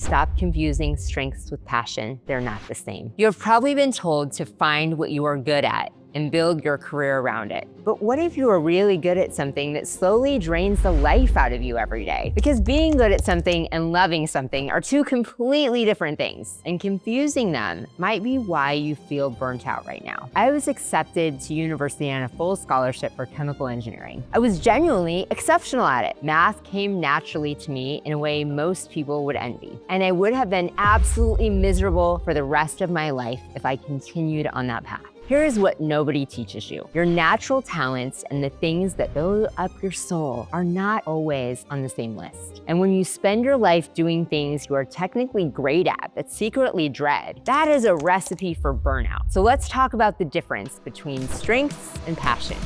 Stop confusing strengths with passion. They're not the same. You have probably been told to find what you are good at and build your career around it. But what if you are really good at something that slowly drains the life out of you every day? Because being good at something and loving something are two completely different things, and confusing them might be why you feel burnt out right now. I was accepted to university on a full scholarship for chemical engineering. I was genuinely exceptional at it. Math came naturally to me in a way most people would envy. And I would have been absolutely miserable for the rest of my life if I continued on that path. Here's what nobody teaches you. Your natural talents and the things that build up your soul are not always on the same list. And when you spend your life doing things you are technically great at but secretly dread, that is a recipe for burnout. So let's talk about the difference between strengths and passion.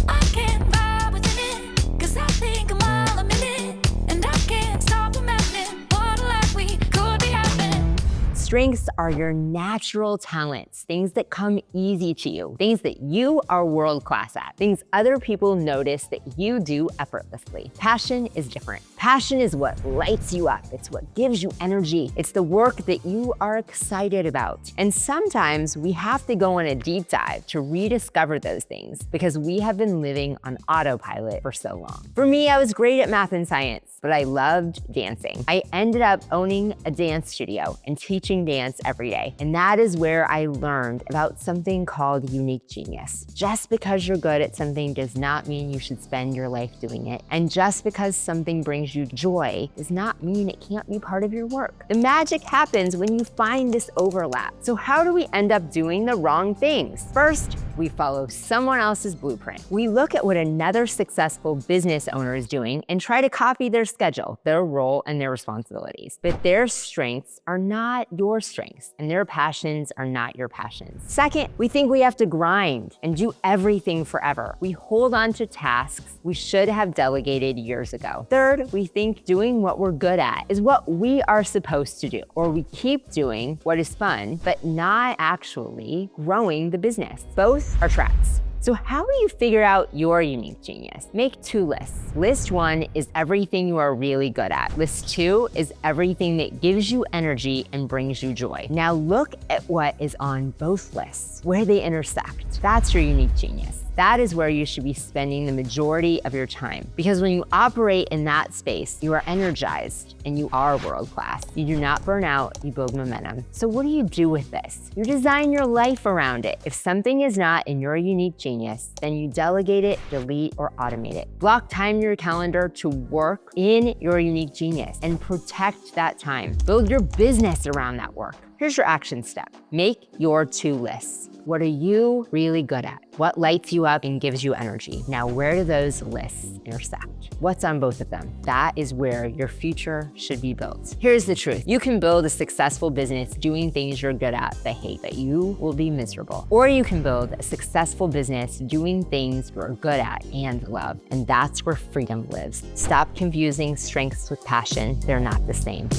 I can't vibe within it, 'cause I think I'm all a minute, and I can't stop imagining what a life we could be having. Strengths are your natural talents, things that come easy to you, things that you are world-class at, things other people notice that you do effortlessly. Passion is different. Passion is what lights you up. It's what gives you energy. It's the work that you are excited about. And sometimes we have to go on a deep dive to rediscover those things because we have been living on autopilot for so long. For me, I was great at math and science, but I loved dancing. I ended up owning a dance studio and teaching dance every day. And that is where I learned about something called unique genius. Just because you're good at something does not mean you should spend your life doing it. And just because something brings you joy does not mean it can't be part of your work. The magic happens when you find this overlap. So how do we end up doing the wrong things? First, we follow someone else's blueprint. We look at what another successful business owner is doing and try to copy their schedule, their role, and their responsibilities. But their strengths are not your strengths, and their passions are not your passions. Second, we think we have to grind and do everything forever. We hold on to tasks we should have delegated years ago. Third, we think doing what we're good at is what we are supposed to do, or we keep doing what is fun, but not actually growing the business. Both are traps. So how do you figure out your unique genius? Make two lists. List 1 is everything you are really good at. List 2 is everything that gives you energy and brings you joy. Now look at what is on both lists, where they intersect. That's your unique genius. That is where you should be spending the majority of your time. Because when you operate in that space, you are energized and you are world-class. You do not burn out, you build momentum. So what do you do with this? You design your life around it. If something is not in your unique genius, then you delegate it, delete, or automate it. Block time in your calendar to work in your unique genius and protect that time. Build your business around that work. Here's your action step. Make your two lists. What are you really good at? What lights you up and gives you energy? Now, where do those lists intersect? What's on both of them? That is where your future should be built. Here's the truth. You can build a successful business doing things you're good at but hate, but you will be miserable. Or you can build a successful business doing things you're good at and love. And that's where freedom lives. Stop confusing strengths with passion. They're not the same.